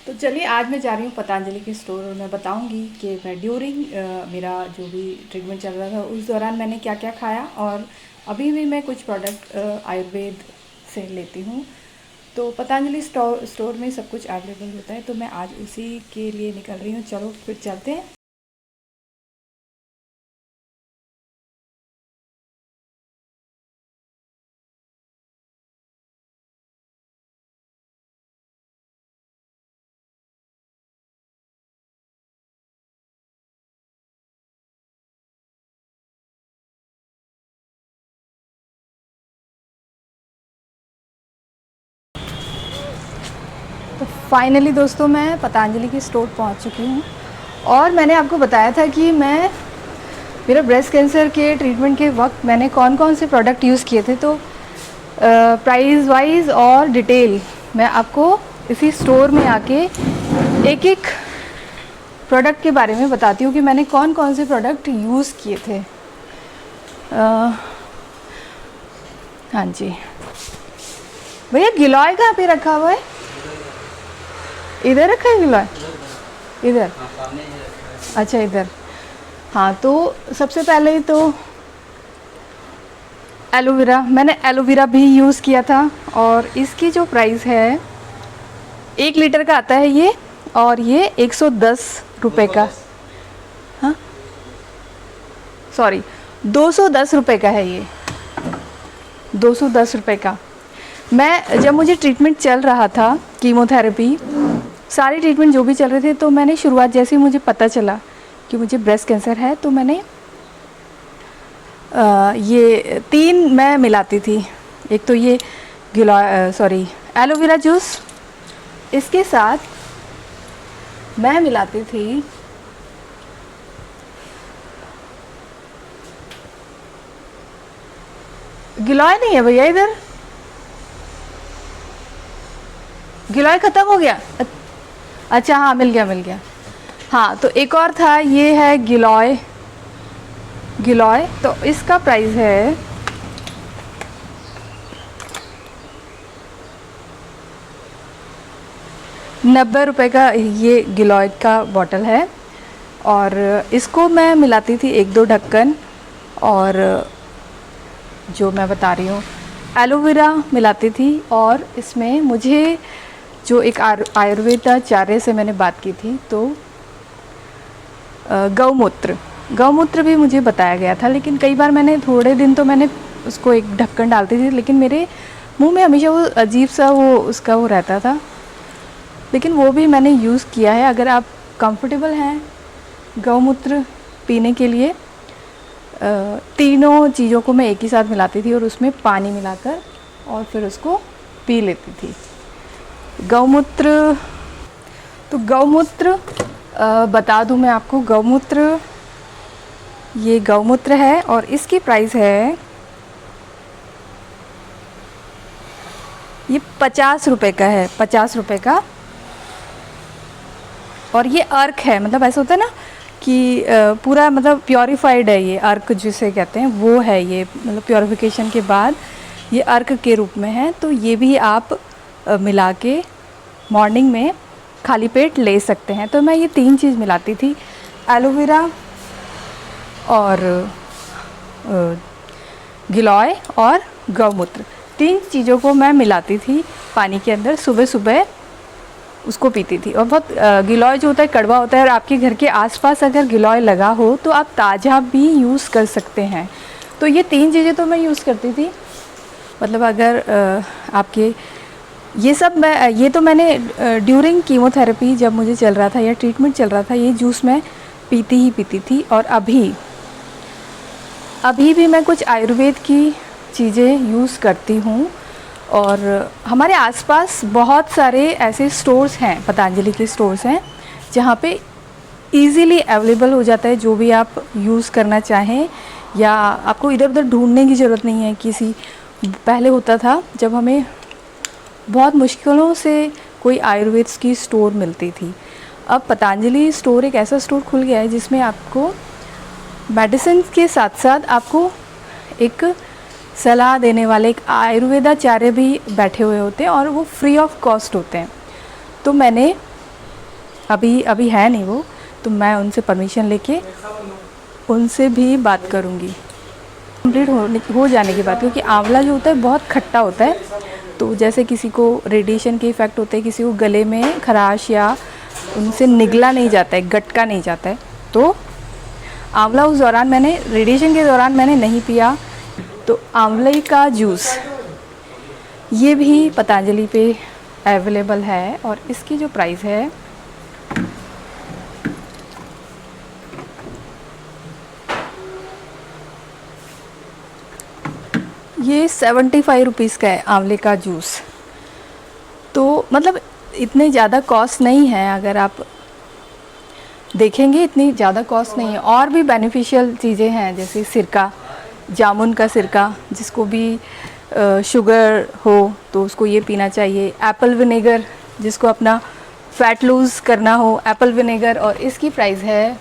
तो चलिए आज मैं जा रही हूँ पतंजलि के स्टोर और मैं बताऊँगी कि मैं ड्यूरिंग मेरा जो भी ट्रीटमेंट चल रहा था उस दौरान मैंने क्या क्या खाया, और अभी भी मैं कुछ प्रोडक्ट आयुर्वेद से लेती हूँ। तो पतंजलि स्टोर में सब कुछ अवेलेबल होता है, तो मैं आज उसी के लिए निकल रही हूँ। चलो फिर चलते हैं। तो फाइनली दोस्तों मैं पतंजलि की स्टोर पहुंच चुकी हूं, और मैंने आपको बताया था कि मैं मेरा ब्रेस्ट कैंसर के ट्रीटमेंट के वक्त मैंने कौन कौन से प्रोडक्ट यूज़ किए थे। तो प्राइस वाइज और डिटेल मैं आपको इसी स्टोर में आके एक एक प्रोडक्ट के बारे में बताती हूँ कि मैंने कौन कौन से प्रोडक्ट यूज़ किए थे। हाँ जी भैया, गिलॉय कहाँ पे रखा हुआ है? इधर रखा है गिलॉय? इधर? अच्छा इधर। हाँ, तो सबसे पहले तो एलोवेरा, मैंने एलोवेरा भी यूज़ किया था, और इसकी जो प्राइस है 1 लीटर का आता है ये, और ये 110 रुपये का, हाँ सॉरी 210 रुपये का है ये, 210 रुपये का। मैं जब मुझे ट्रीटमेंट चल रहा था, कीमोथेरेपी सारे ट्रीटमेंट जो भी चल रहे थे, तो मैंने शुरुआत जैसे ही मुझे पता चला कि मुझे ब्रेस्ट कैंसर है, तो मैंने ये 3 मैं मिलाती थी। एक तो ये एलोवेरा जूस, इसके साथ मैं मिलाती थी गिलॉय। नहीं है भैया इधर, गिलॉय ख़त्म हो गया। अच्छा हाँ, मिल गया मिल गया। हाँ, तो एक और था, ये है गिलॉय। तो इसका प्राइस है 90 रुपये का। ये गिलॉय का बॉटल है, और इसको मैं मिलाती थी 1-2 ढक्कन। और जो मैं बता रही हूँ एलोवेरा मिलाती थी, और इसमें मुझे जो एक आयुर्वेदाचार्य से मैंने बात की थी, तो गौमूत्र भी मुझे बताया गया था। लेकिन कई बार मैंने थोड़े दिन तो मैंने उसको एक ढक्कन डालती थी, लेकिन मेरे मुंह में हमेशा वो अजीब सा वो रहता था। लेकिन वो भी मैंने यूज़ किया है। अगर आप कंफर्टेबल हैं गौमूत्र पीने के लिए, तीनों चीज़ों को मैं एक ही साथ मिलाती थी, और उसमें पानी मिलाकर और फिर उसको पी लेती थी। गौमूत्र, तो गौमूत्र बता दूं मैं आपको, ये गौमूत्र है, और इसकी प्राइस है ये 50 रुपये का है, 50 रुपये का। और ये अर्क है, मतलब ऐसा होता है ना कि पूरा मतलब प्योरीफाइड है ये, अर्क जिसे कहते हैं वो है ये, मतलब प्योरीफिकेशन के बाद ये अर्क के रूप में है। तो ये भी आप मिला के मॉर्निंग में खाली पेट ले सकते हैं। तो मैं ये 3 चीज़ मिलाती थी, एलोवेरा और गिलॉय और गौमूत्र। 3 चीज़ों को मैं मिलाती थी पानी के अंदर, सुबह सुबह उसको पीती थी। और बहुत गिलॉय जो होता है कड़वा होता है, और आपके घर के आसपास अगर गिलॉय लगा हो तो आप ताज़ा भी यूज़ कर सकते हैं। तो ये 3 चीज़ें तो मैं यूज़ करती थी। मतलब अगर आपके ये तो मैंने ड्यूरिंग कीमोथेरेपी जब मुझे चल रहा था या ट्रीटमेंट चल रहा था, ये जूस मैं पीती थी। और अभी भी मैं कुछ आयुर्वेद की चीज़ें यूज़ करती हूँ। और हमारे आसपास बहुत सारे ऐसे स्टोर्स हैं, पतंजलि के स्टोर्स हैं, जहाँ पे इजीली अवेलेबल हो जाता है जो भी आप यूज़ करना चाहें, या आपको इधर उधर ढूंढने की ज़रूरत नहीं है। पहले होता था जब हमें बहुत मुश्किलों से कोई आयुर्वेद की स्टोर मिलती थी। अब पतंजलि स्टोर एक ऐसा स्टोर खुल गया है जिसमें आपको मेडिसिन के साथ साथ आपको एक सलाह देने वाले एक आयुर्वेदाचार्य भी बैठे हुए होते हैं, और वो फ्री ऑफ कॉस्ट होते हैं। तो मैंने अभी अभी है नहीं वो, तो मैं उनसे परमिशन लेके उनसे भी बात करूँगी कंप्लीट हो जाने के बाद, क्योंकि आंवला जो होता है बहुत खट्टा होता है। तो जैसे किसी को रेडिएशन के इफ़ेक्ट होते हैं, किसी को गले में खराश या उनसे निगला नहीं जाता है, गटका नहीं जाता है, तो आंवला उस दौरान मैंने रेडिएशन के दौरान मैंने नहीं पिया। तो आंवले का जूस ये भी पतंजलि पे अवेलेबल है और इसकी जो प्राइस है ये 75 रुपीज़ का है आंवले का जूस। तो मतलब इतने ज़्यादा कॉस्ट नहीं है, अगर आप देखेंगे इतनी ज़्यादा कॉस्ट नहीं है। और भी बेनिफिशियल चीज़ें हैं जैसे सिरका, जामुन का सिरका, जिसको भी शुगर हो तो उसको ये पीना चाहिए। एप्पल विनेगर, जिसको अपना फ़ैट लूज़ करना हो, एप्पल विनेगर, और इसकी प्राइस है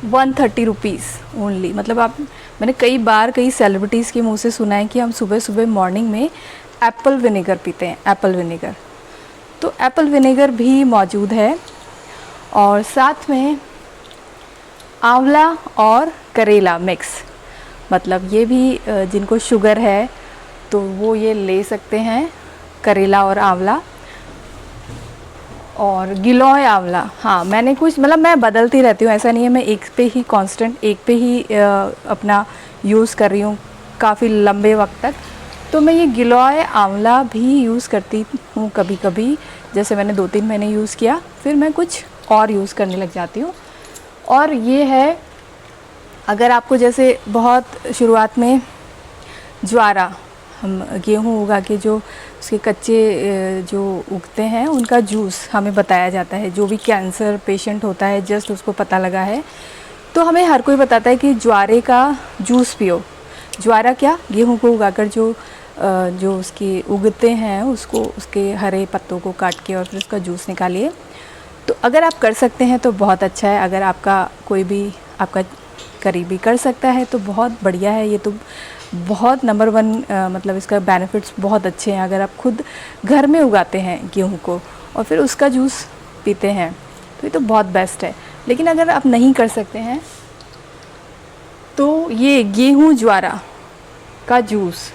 130 रुपीज़ ओनली। मतलब आप, मैंने कई बार कई सेलिब्रिटीज़ के मुंह से सुना है कि हम सुबह सुबह मॉर्निंग में एप्पल विनेगर पीते हैं, एप्पल विनेगर। तो एप्पल विनेगर भी मौजूद है और साथ में आंवला और करेला मिक्स, मतलब ये भी जिनको शुगर है तो वो ये ले सकते हैं, करेला और आंवला। और गिलोय आंवला, हाँ मैंने कुछ, मतलब मैं बदलती रहती हूँ, ऐसा नहीं है मैं एक पे ही कांस्टेंट, एक पे ही अपना यूज़ कर रही हूँ काफ़ी लंबे वक्त तक। तो मैं ये गिलोय आंवला भी यूज़ करती हूँ कभी कभी, जैसे मैंने 2-3 महीने यूज़ किया, फिर मैं कुछ और यूज़ करने लग जाती हूँ। और ये है, अगर आपको जैसे बहुत शुरुआत में ज्वारा, हम गेहूँ उगा के जो उसके कच्चे जो उगते हैं उनका जूस हमें बताया जाता है, जो भी कैंसर पेशेंट होता है जस्ट उसको पता लगा है तो हमें हर कोई बताता है कि ज्वारे का जूस पियो। ज्वारा क्या, गेहूँ को उगाकर जो उसके उगते हैं उसको, उसके हरे पत्तों को काट के और फिर उसका जूस निकालिए। तो अगर आप कर सकते हैं तो बहुत अच्छा है, अगर आपका कोई भी आपका करीबी कर सकता है तो बहुत बढ़िया है। ये तो बहुत नंबर 1, मतलब इसका बेनिफिट्स बहुत अच्छे हैं। अगर आप खुद घर में उगाते हैं गेहूँ को और फिर उसका जूस पीते हैं तो ये तो बहुत बेस्ट है। लेकिन अगर आप नहीं कर सकते हैं तो ये गेहूँ ज्वारा का जूस,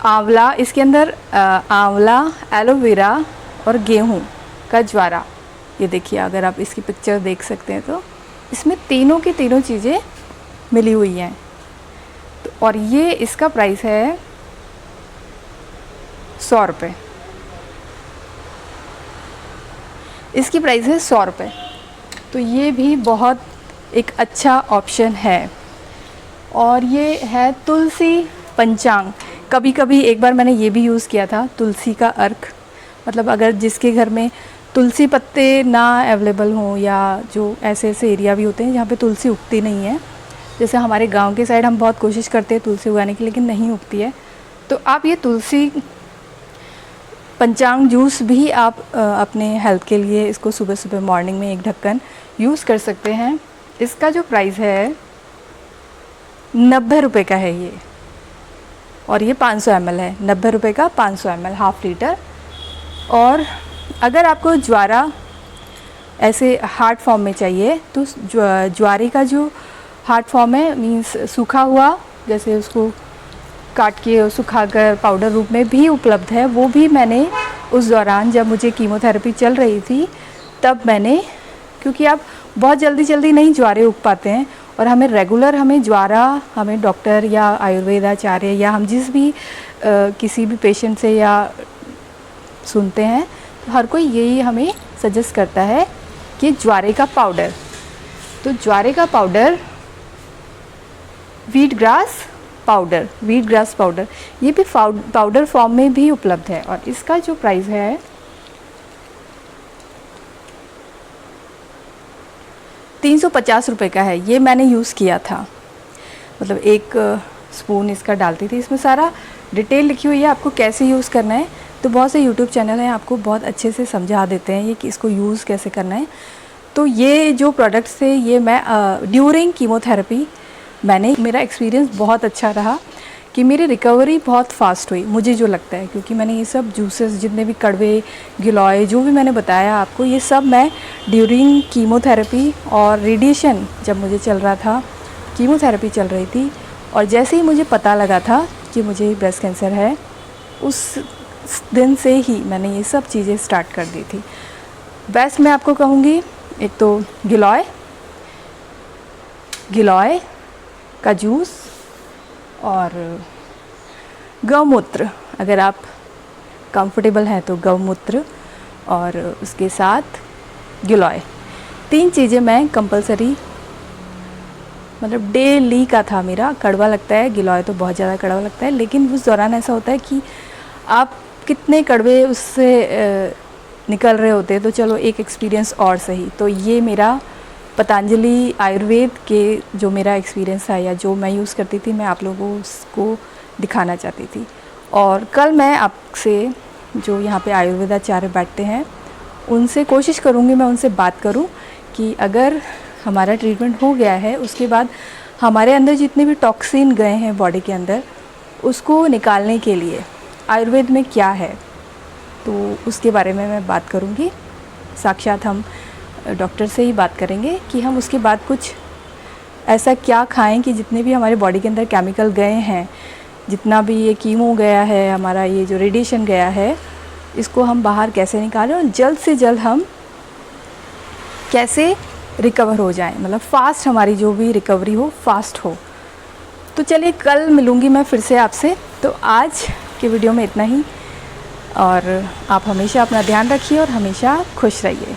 आंवला, इसके अंदर आंवला, एलोवेरा और गेहूँ का ज्वारा, ये देखिए अगर आप इसकी पिक्चर देख सकते हैं तो इसमें तीनों की तीनों चीज़ें मिली हुई हैं। तो और ये इसका प्राइस है 100 रुपये, इसकी प्राइस है 100 रुपये। तो ये भी बहुत एक अच्छा ऑप्शन है। और ये है तुलसी पंचांग। कभी कभी एक बार मैंने ये भी यूज़ किया था, तुलसी का अर्क, मतलब अगर जिसके घर में तुलसी पत्ते ना अवेलेबल हों या जो ऐसे ऐसे एरिया भी होते हैं जहाँ पे तुलसी उगती नहीं है, जैसे हमारे गांव के साइड हम बहुत कोशिश करते हैं तुलसी उगाने की लेकिन नहीं उगती है, तो आप ये तुलसी पंचांग जूस भी आप अपने हेल्थ के लिए इसको सुबह सुबह मॉर्निंग में 1 ढक्कन यूज़ कर सकते हैं। इसका जो प्राइस है 90 रुपये का है ये, और ये 500 ml है, 90 रुपये का 500 ml, हाफ़ लीटर। और अगर आपको ज्वारा ऐसे हार्ड फॉर्म में चाहिए तो ज्वारे का जो हार्ड फॉर्म है, मीन्स सूखा हुआ, जैसे उसको काट के सुखाकर पाउडर रूप में भी उपलब्ध है। वो भी मैंने उस दौरान जब मुझे कीमोथेरेपी चल रही थी तब मैंने, क्योंकि आप बहुत जल्दी जल्दी नहीं ज्वारे उग पाते हैं और हमें रेगुलर हमें ज्वारा, हमें डॉक्टर या आयुर्वेदाचार्य या हम जिस भी किसी भी पेशेंट से या सुनते हैं तो हर कोई यही हमें सजेस्ट करता है कि ज्वारे का पाउडर, तो ज्वारे का पाउडर, वीट ग्रास पाउडर, ये भी पाउडर फॉर्म में भी उपलब्ध है। और इसका जो प्राइस है 350 रुपये का है। ये मैंने यूज़ किया था, मतलब 1 स्पून इसका डालती थी। इसमें सारा डिटेल लिखी हुई है आपको कैसे यूज़ करना है। तो बहुत से यूट्यूब चैनल हैं आपको बहुत अच्छे से समझा देते हैं ये कि इसको यूज़ कैसे करना है। तो ये जो प्रोडक्ट्स थे ये मैं ड्यूरिंग कीमोथेरेपी, मेरा एक्सपीरियंस बहुत अच्छा रहा कि मेरी रिकवरी बहुत फास्ट हुई, मुझे जो लगता है, क्योंकि मैंने ये सब जूसेस जितने भी कड़वे गिलोय जो भी मैंने बताया आपको, ये सब मैं ड्यूरिंग कीमोथेरेपी और रेडिएशन जब मुझे चल रहा था, कीमोथेरेपी चल रही थी, और जैसे ही मुझे पता लगा था कि मुझे ब्रेस्ट कैंसर है, उस दिन से ही मैंने ये सब चीज़ें स्टार्ट कर दी थी। बेस्ट मैं आपको कहूँगी, एक तो गिलोय का जूस और गौमूत्र, अगर आप कंफर्टेबल हैं तो गौमूत्र, और उसके साथ गिलोय, 3 चीज़ें मैं कंपलसरी, मतलब डेली का था मेरा। कड़वा लगता है, गिलोय तो बहुत ज़्यादा कड़वा लगता है, लेकिन उस दौरान ऐसा होता है कि आप कितने कड़वे उससे निकल रहे होते हैं, तो चलो एक एक्सपीरियंस और सही। तो ये मेरा पतंजलि आयुर्वेद के जो मेरा एक्सपीरियंस था, या जो मैं यूज़ करती थी, मैं आप लोगों को दिखाना चाहती थी। और कल मैं आपसे, जो यहाँ पे आयुर्वेदाचार्य बैठते हैं, उनसे कोशिश करूँगी, मैं उनसे बात करूँ कि अगर हमारा ट्रीटमेंट हो गया है, उसके बाद हमारे अंदर जितने भी टॉक्सिन गए हैं बॉडी के अंदर, उसको निकालने के लिए आयुर्वेद में क्या है, तो उसके बारे में मैं बात करूँगी। साक्षात हम डॉक्टर से ही बात करेंगे कि हम उसके बाद कुछ ऐसा क्या खाएं कि जितने भी हमारे बॉडी के अंदर केमिकल गए हैं, जितना भी ये कीमो गया है, हमारा ये जो रेडिएशन गया है, इसको हम बाहर कैसे निकालें और जल्द से जल्द हम कैसे रिकवर हो जाएं, मतलब फ़ास्ट हमारी जो भी रिकवरी हो, फास्ट हो। तो चलिए, कल मिलूँगी मैं फिर से आपसे। तो आज के वीडियो में इतना ही, और आप हमेशा अपना ध्यान रखिए और हमेशा खुश रहिए।